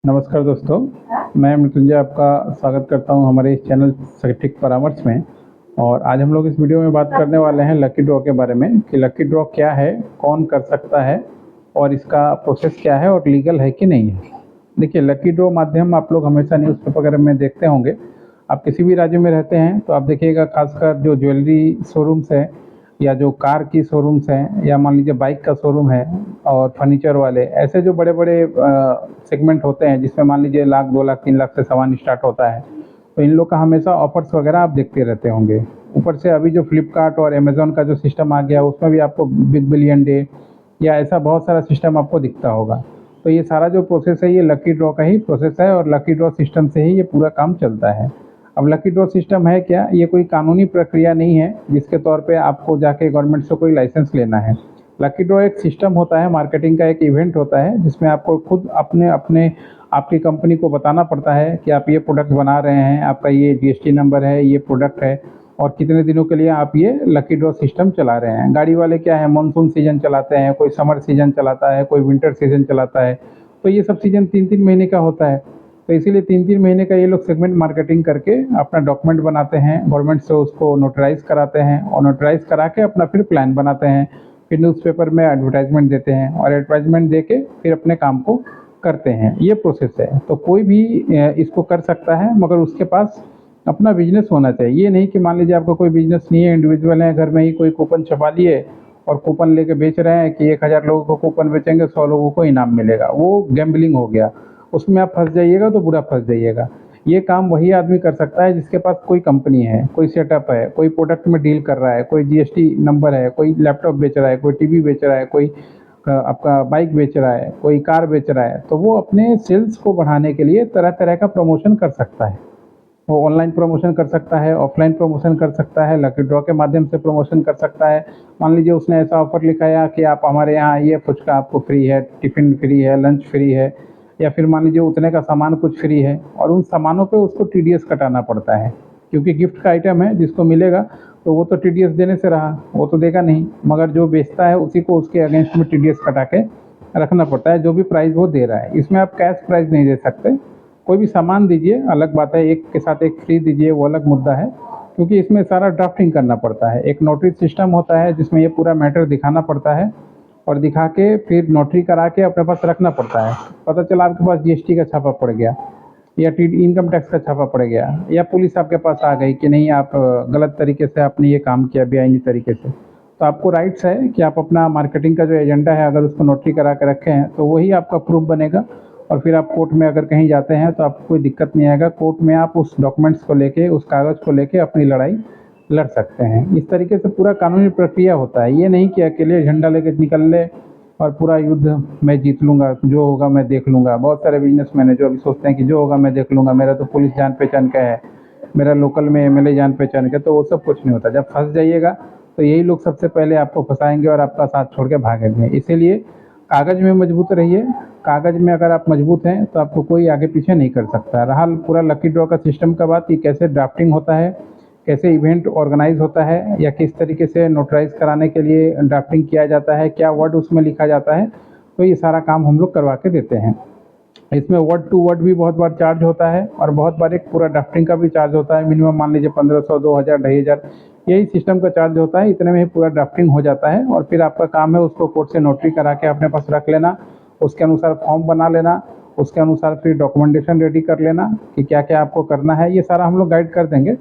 नमस्कार दोस्तों, मैं मृत्युंजय आपका स्वागत करता हूं हमारे इस चैनल सटीक परामर्श में। और आज हम लोग इस वीडियो में बात करने वाले हैं लकी ड्रॉ के बारे में कि लकी ड्रॉ क्या है, कौन कर सकता है और इसका प्रोसेस क्या है और लीगल है कि नहीं है। देखिए, लकी ड्रॉ माध्यम आप लोग हमेशा न्यूज़पेपर वगैरह में देखते होंगे। आप किसी भी राज्य में रहते हैं तो आप देखिएगा, खासकर जो ज्वेलरी शोरूम्स है या जो कार की शोरूम्स हैं या मान लीजिए बाइक का शोरूम है और फर्नीचर वाले, ऐसे जो बड़े बड़े सेगमेंट होते हैं जिसमें मान लीजिए लाख 2 लाख 3 लाख से सामान स्टार्ट होता है, तो इन लोग का हमेशा ऑफर्स वगैरह आप देखते रहते होंगे। ऊपर से अभी जो फ्लिपकार्ट और अमेज़ॉन का जो सिस्टम आ गया, उसमें भी आपको बिग बिलियन डे या ऐसा बहुत सारा सिस्टम आपको दिखता होगा। तो ये सारा जो प्रोसेस है, ये लकी ड्रॉ का ही प्रोसेस है और लकी ड्रॉ सिस्टम से ही ये पूरा काम चलता है। अब लकी ड्रॉ सिस्टम है क्या? ये कोई कानूनी प्रक्रिया नहीं है जिसके तौर पे आपको जाके गवर्नमेंट से कोई लाइसेंस लेना है। लकी ड्रॉ एक सिस्टम होता है, मार्केटिंग का एक इवेंट होता है जिसमें आपको खुद अपने अपने आपकी कंपनी को बताना पड़ता है कि आप ये प्रोडक्ट बना रहे हैं, आपका ये जीएसटी नंबर है, ये प्रोडक्ट है और कितने दिनों के लिए आप ये लकी ड्रॉ सिस्टम चला रहे हैं। गाड़ी वाले क्या है, मानसून सीजन चलाते हैं, कोई समर सीजन चलाता है, कोई विंटर सीजन चलाता है। तो ये सब सीजन 3-3 महीने का होता है। तो इसीलिए 3-3 महीने का ये लोग सेगमेंट मार्केटिंग करके अपना डॉक्यूमेंट बनाते हैं, गवर्नमेंट से उसको नोटराइज कराते हैं और नोटराइज करा के अपना फिर प्लान बनाते हैं, फिर न्यूज़पेपर में एडवर्टाइजमेंट देते हैं और एडवर्टाइजमेंट दे के फिर अपने काम को करते हैं। ये प्रोसेस है। तो कोई भी इसको कर सकता है, मगर उसके पास अपना बिजनेस होना चाहिए। ये नहीं कि मान लीजिए आपका कोई बिजनेस नहीं है, इंडिविजुअल है, घर में ही कोई कूपन छपा लिए और कूपन लेके बेच रहे हैं कि 1000 लोगों को कूपन बेचेंगे, 100 लोगों को इनाम मिलेगा। वो गैम्बलिंग हो गया। उसमें आप फंस जाइएगा तो बुरा फंस जाइएगा। ये काम वही आदमी कर सकता है जिसके पास कोई कंपनी है, कोई सेटअप है, कोई प्रोडक्ट में डील कर रहा है, कोई जीएसटी नंबर है, कोई लैपटॉप बेच रहा है, कोई टीवी बेच रहा है, कोई आपका बाइक बेच रहा है, कोई कार बेच रहा है। तो वो अपने सेल्स को बढ़ाने के लिए तरह तरह का प्रमोशन कर सकता है। वो ऑनलाइन प्रमोशन कर सकता है, ऑफलाइन प्रमोशन कर सकता है, लकी ड्रॉ के माध्यम से प्रमोशन कर सकता है। मान लीजिए उसने ऐसा ऑफर लिखाया कि आप हमारे यहाँ आइए, फुचका आपको फ्री है, टिफ़िन फ्री है, लंच फ्री है, या फिर मान लीजिए उतने का सामान कुछ फ्री है और उन सामानों पे उसको टीडीएस कटाना पड़ता है, क्योंकि गिफ्ट का आइटम है, जिसको मिलेगा तो वो तो टीडीएस देने से रहा, वो तो देगा नहीं, मगर जो बेचता है उसी को उसके अगेंस्ट में टीडीएस कटा के रखना पड़ता है, जो भी प्राइस वो दे रहा है। इसमें आप कैश प्राइस नहीं दे सकते। कोई भी सामान दीजिए अलग बात है, एक के साथ एक फ्री दीजिए वो अलग मुद्दा है, क्योंकि इसमें सारा ड्राफ्टिंग करना पड़ता है। एक नोटरी सिस्टम होता है जिसमें ये पूरा मैटर दिखाना पड़ता है और दिखा के फिर नोटरी करा के अपने पास रखना पड़ता है। पता चला आपके पास जीएसटी का छापा पड़ गया या इनकम टैक्स का छापा पड़ गया या पुलिस आपके पास आ गई कि नहीं, आप गलत तरीके से आपने ये काम किया, बेआईनी तरीके से, तो आपको राइट्स है कि आप अपना मार्केटिंग का जो एजेंडा है, अगर उसको नोटरी करा के रखे हैं तो वही आपका प्रूफ बनेगा। और फिर आप कोर्ट में अगर कहीं जाते हैं तो आपको कोई दिक्कत नहीं आएगा। कोर्ट में आप उस डॉक्यूमेंट्स को लेके, उस कागज़ को लेके अपनी लड़ाई लड़ सकते हैं। इस तरीके से पूरा कानूनी प्रक्रिया होता है। ये नहीं कि अकेले झंडा लेके निकल ले और पूरा युद्ध मैं जीत लूँगा, जो होगा मैं देख लूँगा। बहुत सारे बिजनेसमैन हैं जो अभी सोचते हैं कि जो होगा मैं देख लूँगा, मेरा तो पुलिस जान पहचान का है, मेरा लोकल में एमएलए जान पहचान का। तो वो सब कुछ नहीं होता। जब फंस जाइएगा तो यही लोग सबसे पहले आपको फंसाएंगे और आपका साथ छोड़ के भागेंगे। इसीलिए कागज़ में मजबूत रहिए। कागज़ में अगर आप मजबूत हैं तो आपको कोई आगे पीछे नहीं कर सकता। रहा पूरा लकी ड्रॉ का सिस्टम का बात, कि कैसे ड्राफ्टिंग होता है, कैसे इवेंट ऑर्गेनाइज होता है, या किस तरीके से नोटराइज कराने के लिए ड्राफ्टिंग किया जाता है, क्या वर्ड उसमें लिखा जाता है, तो ये सारा काम हम लोग करवा के देते हैं। इसमें वर्ड टू वर्ड भी बहुत बार चार्ज होता है और बहुत बार एक पूरा ड्राफ्टिंग का भी चार्ज होता है। मिनिमम मान लीजिए 1500, 2000, 2500, यही सिस्टम का चार्ज होता है। इतने में ही पूरा ड्राफ्टिंग हो जाता है और फिर आपका काम है उसको कोर्ट से नोटरी करा के अपने पास रख लेना, उसके अनुसार फॉर्म बना लेना, उसके अनुसार फिर डॉक्यूमेंटेशन रेडी कर लेना कि क्या क्या आपको करना है। ये सारा हम लोग गाइड कर देंगे।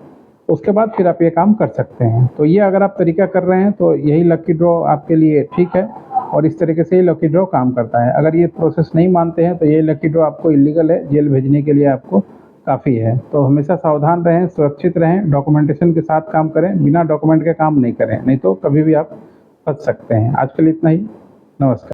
उसके बाद फिर आप ये काम कर सकते हैं। तो ये अगर आप तरीका कर रहे हैं तो यही लकी ड्रॉ आपके लिए ठीक है और इस तरीके से ही लकी ड्रॉ काम करता है। अगर ये प्रोसेस नहीं मानते हैं तो ये लकी ड्रॉ आपको इलीगल है, जेल भेजने के लिए आपको काफ़ी है। तो हमेशा सावधान रहें, सुरक्षित रहें, डॉक्यूमेंटेशन के साथ काम करें, बिना डॉक्यूमेंट के काम नहीं करें, नहीं तो कभी भी आप फंस सकते हैं। आज के लिए इतना ही। नमस्कार।